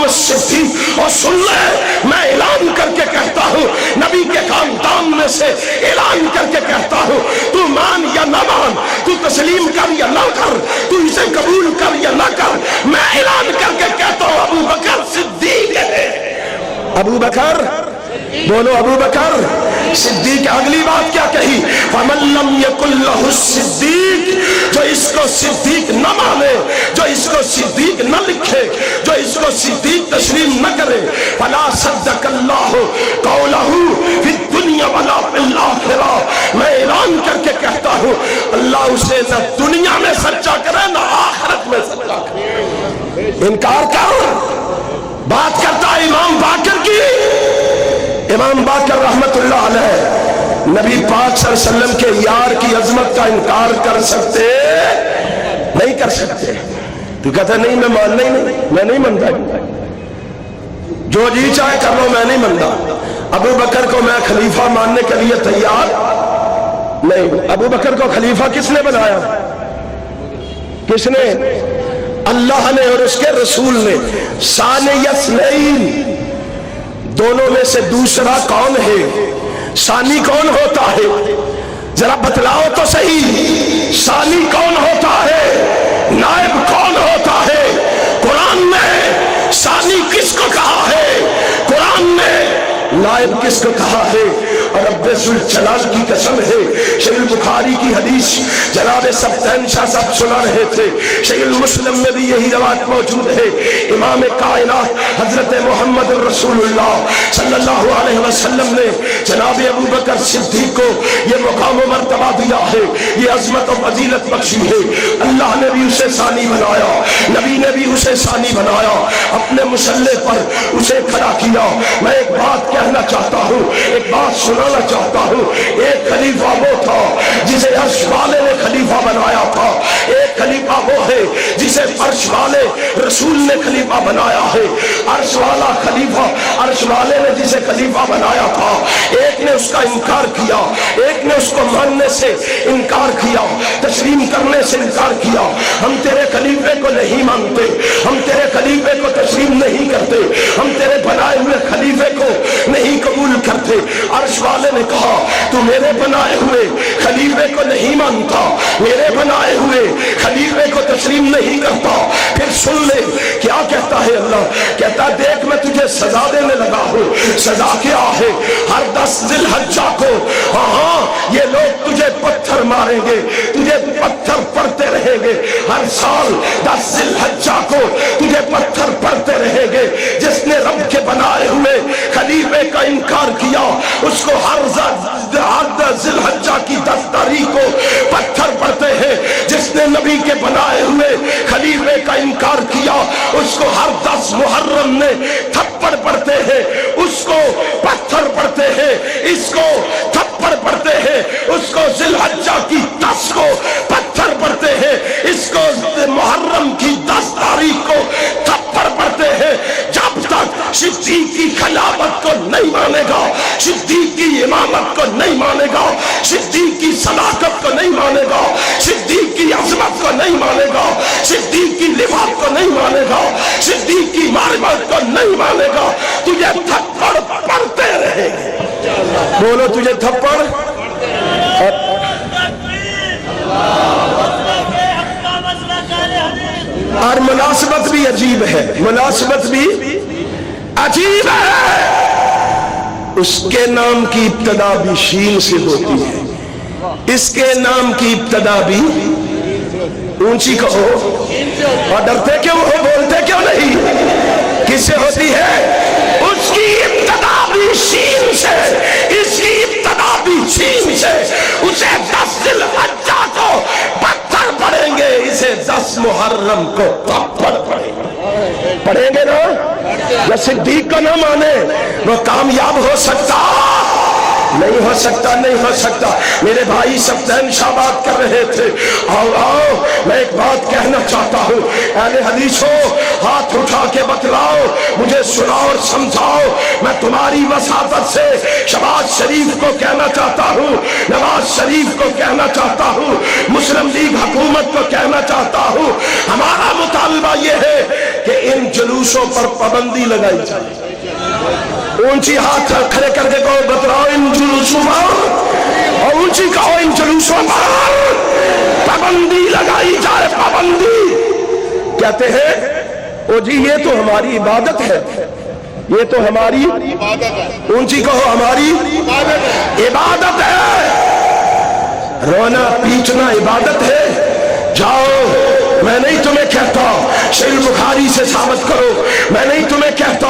والصدیق، اور سن لے میں اعلان کر کے کہتا ہوں، نبی کے خاندان میں سے اعلان کر کے کہتا ہوں، تو مان یا نہ مان، تو تسلیم کر یا نہ کر، تو اسے قبول کر یا نہ کر، میں اعلان کر کے کہتا ہوں ابوبکر صدیق ہے۔ ابوبکر بولو، ابوبکر صدیق۔ اگلی بات کیا کہی؟ فَمَن لَّمْ يَكُن لَّهُ الصِّدِّيقُ، جو اس کو صدیق نہ مانے، جو اس کو صدیق نہ لکھے، جو اس کو صدیق تسلیم نہ کرے، فَلَا صَدَّقَ اللَّهُ قَوْلَهُ فِي الدُّنْيَا وَلَا فِي الْآخِرَةِ، میں اعلان کر کے کہتا ہوں اللہ اسے نہ دنیا میں سچا کرے نہ آخرت میں سچا کرے۔ انکار کر، بات کرتا ہے امام باقر کی۔ امام باقر رحمت اللہ علیہ نبی پاک صلی اللہ علیہ وسلم کے یار کی عظمت کا انکار کر سکتے نہیں کر سکتے؟ تو کہتا ہے نہیں میں ماننا ہی نہیں، میں نہیں مانتا، جو جی چاہے کر لو میں نہیں مانتا۔ ابوبکر کو میں خلیفہ ماننے کے لیے تیار نہیں۔ ابوبکر کو خلیفہ کس نے بنایا؟ کس نے؟ اللہ نے اور اس کے رسول نے۔ ثانی اثنین، دونوں میں سے دوسرا کون ہے؟ ثانی کون ہوتا ہے؟ ذرا بتلاؤ تو صحیح، ثانی کون ہوتا ہے؟ نائب کون ہوتا ہے؟ قرآن میں ثانی کس کو کہا ہے؟ قرآن میں نائب کس کو کہا ہے؟ اور رب ذوالجلال کی قسم ہے، صحیح بخاری کی حدیث جناب سبتین شاہ صاحب سنا رہے تھے، صحیح مسلم میں بھی یہی روایت موجود ہے۔ امام کائنات حضرت محمد رسول اللہ صلی اللہ علیہ وسلم نے جناب ابوبکر صدیق کو یہ مقام و مرتبہ دیا ہے، یہ عظمت و فضیلت بخشی ہے۔ اللہ نے بھی اسے ثانی بنایا، نبی نے بھی اسے ثانی بنایا، اپنے مسلح پر اسے کھڑا کیا۔ میں ایک بات کہنا چاہتا ہوں، ایک بات سنانا چاہتا ہوں۔ ایک خلیفہ وہ تھا جسے عرش والے نے خلیفہ بنایا تھا، ایک خلیفہ وہ ہے جسے عرش والے رسول نے خلیفہ بنایا ہے۔ عرش والا خلیفہ، عرش والے نے جسے خلیفہ بنایا تھا، ایک نے اس کا انکار کیا، ایک نے اس کو ماننے سے انکار کیا، تسلیم کرنے سے انکار کیا۔ ہم تیرے خلیفے کو نہیں مانتے، ہم تیرے خلیفے کو تسلیم نہیں کرتے، ہم تیرے بنائے ہوئے خلیفے کو نہیں قبول کرتے۔ عرش والے نے کہا تو میرے بنائے ہوئے خلیفے کو نہیں مانتا، میرے بنائے ہوئے خلیفے کو تسلیم نہیں کرتا، پھر سن لے کیا کہتا ہے اللہ، کہتا ہے دیکھ میں تجھے سزا دینے لگا ہوں۔ سزا کیا ہے؟ ہر 10 ذی الحجہ کو ہاں یہ لوگ تجھے پتھر ماریں گے، تجھے پتھر پڑتے رہیں گے، ہر سال 10 ذی الحجہ کو تجھے پتھر پڑتے رہیں گے۔ جس نے رب کے بنائے ہوئے خلیفے کا انکار کیا اس کو ہر ذی الحجہ کی 10 تاریخ کو پتھر پڑتے ہیں۔ جس نے نبی کے بنائے ہوئے خلیفے کا انکار کیا اس کو ہر 10 محرم میں تھپڑ پڑتے ہیں، اس کو پتھر پڑتے ہیں، اس کو تھپڑ پڑتے ہیں، اس کو ذی الحجہ کی 10 کو پتھر پڑتے ہیں، اس کو محرم کی 10 تاریخ کو تھپڑ پڑتے ہیں۔ جب تک صدیق کی خلافت کو نہیں مانے گا، صدیق کی امامت کو نہیں مانے گا، صدیق کی صداقت کو نہیں مانے گا، صدیق کی عظمت کو نہیں مانے گا، صدیق کی لباس کو نہیں مانے گا، صدیق کی معرفت کو نہیں مانے گا، تجھے تھپڑ پڑتے رہیں گے۔ بولو تجھے تھپڑ۔ اور مناسبت بھی عجیب ہے، مناسبت بھی عجیب ہے۔ اس کے نام کی ابتدا بھی شین سے ہوتی ہے، اس کے نام کی ابتدا بھی اونچی کہو، اور ڈرتے کیوں ہو، بولتے کیوں نہیں؟ کس سے ہوتی ہے؟ اس کی ابتدا بھی شین سے، اس کی ابتدا بھی شین سے۔ اسے 10 ذی الحجہ کو پتھر پڑیں گے، اسے 10 محرم کو تھپڑ پڑیں گے نا۔ جو صدیق کو نہ مانے وہ کامیاب ہو سکتا نہیں ہو سکتا، نہیں ہو سکتا۔ میرے بھائی سب شابات کر رہے تھے۔ آؤ میں ایک بات کہنا چاہتا ہوں، اہل حدیث ہو ہاتھ اٹھا کے بتلاؤ، مجھے سناؤ اور سمجھاؤ۔ میں تمہاری وساطت سے شباز شریف کو کہنا چاہتا ہوں، نواز شریف کو کہنا چاہتا ہوں، مسلم لیگ حکومت کو کہنا چاہتا ہوں، ہمارا مطالبہ یہ ہے کہ ان جلوسوں پر پابندی لگائی جائے۔ اونچی ہاتھ کھڑے کر کے کہو بتلاؤ ان جلوسوں پر، اور اونچی کہو ان جلوسوں پر پابندی لگائی جائے، پابندی۔ کہتے ہیں او جی یہ تو ہماری عبادت ہے، یہ تو ہماری اونچی کہو ہماری عبادت ہے۔ رونا پیٹنا عبادت ہے؟ جاؤ، میں نہیں تمہیں کہتا صحیح بخاری سے ثابت کرو، میں نہیں تمہیں کہتا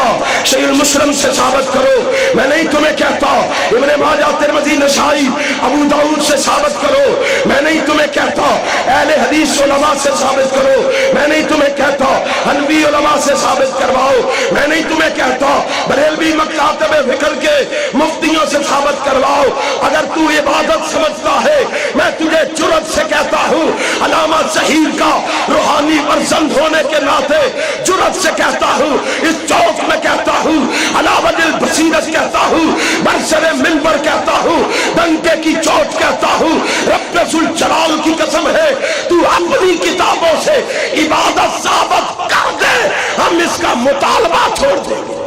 صحیح مسلم سے ثابت کرو، میں نہیں تمہیں کہتا ابن ماجہ ترمذی نسائی ابو داؤد سے ثابت کرو، میں نہیں تمہیں کہتا اہل حدیث علماء سے ثابت کرو، میں نہیں تمہیں کہتا حنفی علماء سے ثابت کرواؤ، میں نہیں تمہیں کہتا بریلوی مکاتب فکر کے مفتیوں سے ثابت کرواؤ۔ اگر تو عبادت سمجھتا ہے، میں تجھے جرأت سے کہتا ہوں، علامہ ظہیر کا روحانی فرزند ہونے کے ناطے جرأت سے کہتا ہوں، اس چوک میں کہتا ہوں، علی وجہ البصیرت کہتا ہوں، برسر منبر کہتا ہوں، ڈنکے کی چوٹ کہتا ہوں، رب ذوالجلال کی قسم ہے تو اپنی کتابوں سے عبادت ثابت کر دے، ہم اس کا مطالبہ چھوڑ دیں گے۔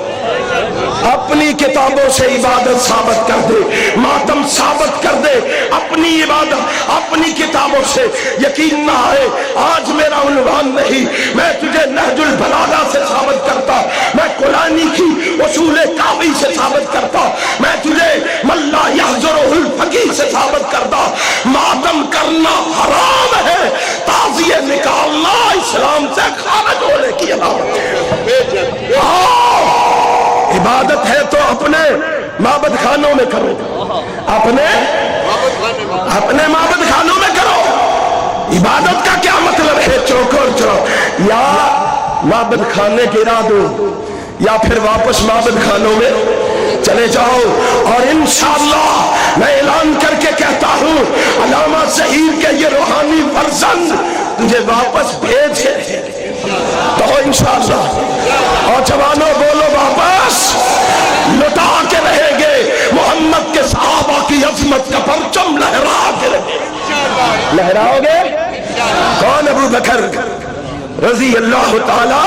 اپنی کتابوں سے عبادت ثابت کر دے، ماتم ثابت کر دے، اپنی عبادت اپنی کتابوں سے۔ یقین نہ آئے آج میرا عنوان نہیں، میں تجھے نہج البلاغہ سے ثابت کرتا، میں قرآنی کی اصول کافی سے ثابت کرتا، میں تجھے من لا یحضرہ الفقیہ سے ثابت کرتا۔ ماتم کرنا حرام ہے، تعزیے نکالنا اسلام سے خارج ہونے کی علامت ہے۔ عبادت ہے تو اپنے معبد خانوں میں کرو، اپنے معبد خانوں میں کرو۔ عبادت کا کیا مطلب ہے چوکور چلو، یا معبد خانے گرا دو یا پھر واپس معبد خانوں میں چلے جاؤ، اور انشاءاللہ میں اعلان کر کے کہتا ہوں علامہ ظہیر کے یہ روحانی فرزند تجھے واپس بھیج ہے تو انشاءاللہ۔ اور جوانوں بولو واپس لٹا کے رہیں گے، محمد کے صحابہ کی عظمت کا پرچم لہرا کے رہیں گے۔ لہراؤ گے؟ کون؟ ابوبکر رضی اللہ تعالی،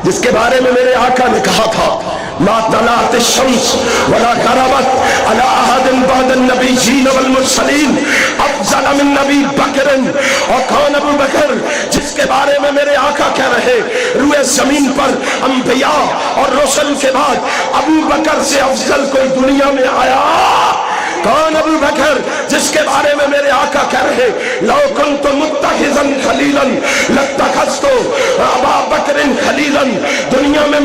جس کے بارے میں میرے آقا نے کہا تھا ما طلعت الشمس ولا غربت على احد بعد النبیین والمرسلین افضل من نبی بکر۔ اور کون ابو بکر؟ جس کے بارے میں میرے آقا کہہ رہے روئے زمین پر انبیاء اور رسل کے بعد ابو بکر سے افضل کوئی دنیا میں آیا؟ کون ابو بکر؟ جس کے بارے میں میرے آقا کہہ رہے لو کنت متخذا خلیلا لاتخذت ابا بکر خلیلا۔ دنیا میں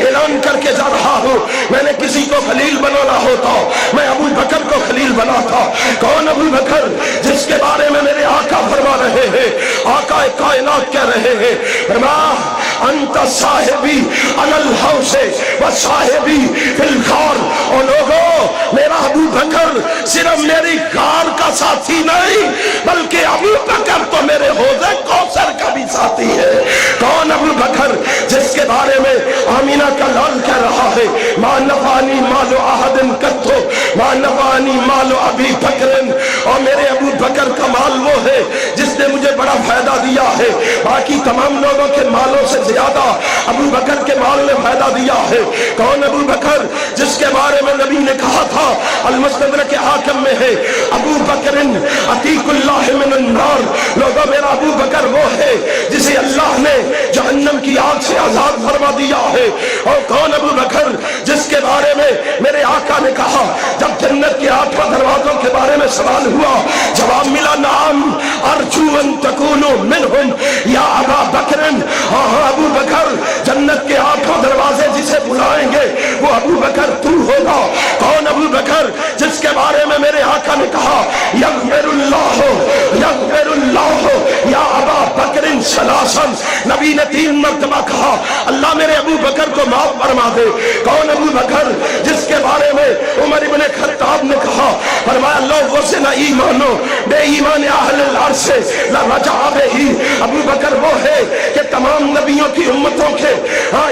اعلان کر کے جا رہا ہوں، میں نے کسی کو خلیل بنانا ہوتا میں ابو بکر کو خلیل بناتا۔ کون ابو بکر؟ جس کے بارے میں میرے آقا فرما رہے ہیں، آقا کائنات کہہ رہے ہیں فرما انت صاحبی علی الحوض و صاحبی فی الغار۔ اور لوگوں میرا ابو بکر صرف میری غار کا ساتھی نہیں بلکہ ابو بکر تو میرے حوض کوثر کا بھی ساتھی ہے۔ کون ابو بکر؟ جس کے بارے میں آمینہ کا لال کہہ رہا ہے ما نفعنی مال احد قط ما نفعنی مال ابی بکر۔ اور میرے ابو بکر کا مال وہ ہے جس نے مجھے بڑا فائدہ دیا ہے، باقی تمام لوگوں کے مالوں سے زیادہ ابو بکر کے مال نے فائدہ دیا ہے۔ کون ابو بکر؟ جس کے بارے میں نبی نے کہا تھا المستدرک حاکم میں ہے ابو بکر عتیق اللہ من النار۔ لوگوں میرا ابو بکر وہ ہے جسے اللہ نے جہنم کی آگ سے آزاد فرما دیا ہے۔ اور کون ابو بکر؟ جس کے بارے میں میرے آقا نے کہا جب جنت کے 8 دروازوں کے بارے میں سوال ہوا جواب ملا نعم ارجو ان تکونوا منہم یا ابا بکر۔ ہاں ابو بکر، جنت کے 8 دروازے جسے بلائیں گے وہ ابو بکر تو ہوگا۔ کون ابو بکر؟ جس کے بارے میں میرے آقا نے کہا یغفر اللہ یا ابا بکر ثلاثا، نبی نے 3 مرتبہ کہا اللہ میرے ابو بکر کو معاف فرما دے۔ کون ابو بکر؟ جس کے بارے میں عمر ابن خطاب نے کہا، فرمایا لو وزن ایمانو بے ایمان اہل الارض سے لرجع بہی۔ ابو بکر وہ ہے کہ تمام نبیوں کی امتوں کے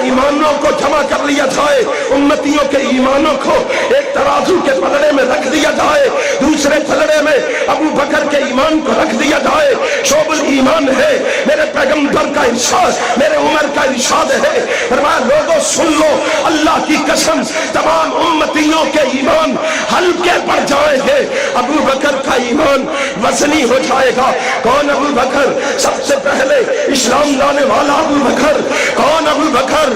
ایمانوں کو جمع کر لیا جائے، امتیوں کے ایمانوں کو ایک ترازو کے پلڑے میں رکھ دیا جائے، دوسرے پلڑے میں ابو بکر کے ایمان کو رکھ دیا جائے۔ شعب الایمان ہے میرے پیغمبر کا ارشاد، میرے عمر کا ارشاد ہے، فرمایا لوگوں سن لو اللہ کی قسم تمام امتیوں کے ایمان ہلکے پڑ جائیں گے، ابو بکر کا ایمان وزنی ہو جائے گا۔ کون ابو بکر؟ سب سے پہلے اسلام لانے والا ابو بکر۔ کون ابو بکر؟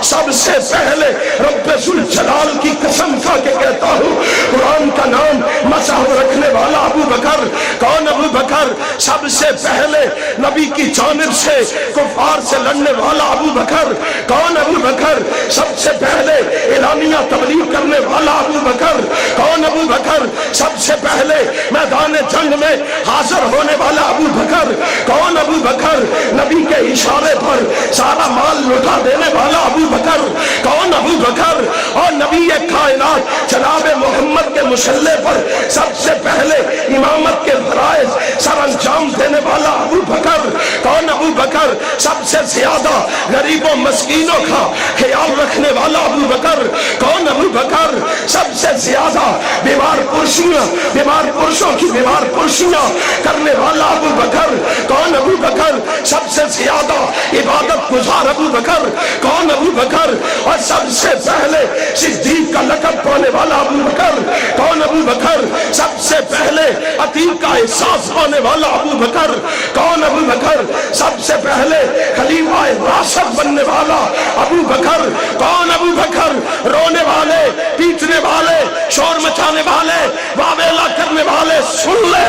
سب سے پہلے رب ذوالجلال کی قسم کھا کے کہتا ہوں قرآن کا نام مصحف رکھنے والا ابو بکر۔ کون ابو بکر؟ سب سے پہلے نبی کی جانب سے کفار سے لڑنے والا ابو بکر۔ کون ابو بکر؟ سب سے پہلے اعلانیہ تبلیغ کرنے والا ابو بکر۔ کون ابو بکر؟ سب سے پہلے میدان جنگ میں حاضر ہونے والا ابو بکر۔ کون ابو بکر؟ نبی کے اشارے پر سارا مال لٹا دینے والا ابو بکر۔ کون ابو بکر؟ اور نبی کائنات جناب محمد کے مسلح پر سب سے پہلے امامت کے فرائض سر انجام دینے والا ابو بکر۔ کون ابو بکر؟ سب سے زیادہ غریبوں مسکینوں کا خیال رکھنے والا ابو بکر۔ کون ابو بکر؟ سب سے زیادہ بیمار پرشوں کی بیمار پرشیاں کرنے والا ابو بکر۔ کون ابو بکر؟ سب سے زیادہ عبادت گزار ابو بکر۔ کون ابو بکر؟ اور سب سے پہلے صدیق کا لقب پانے والا ابو بکر۔ کون ابو بکر؟ سب سے پہلے عتیق کا احساس پانے والا ابو بکر۔ کون ابو بکر؟ سب سے پہلے خلیفہ راشد بننے والا ابو بکر۔ کون ابو بکر؟ رونے والے، پیٹنے والے، شور مچانے والے، واویلا کرنے والے سن لے۔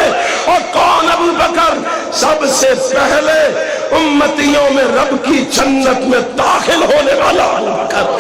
اور کون ابو بکر؟ سب سے پہلے امتیوں میں رب کی جنت میں داخل ہونے والا ابو بکر۔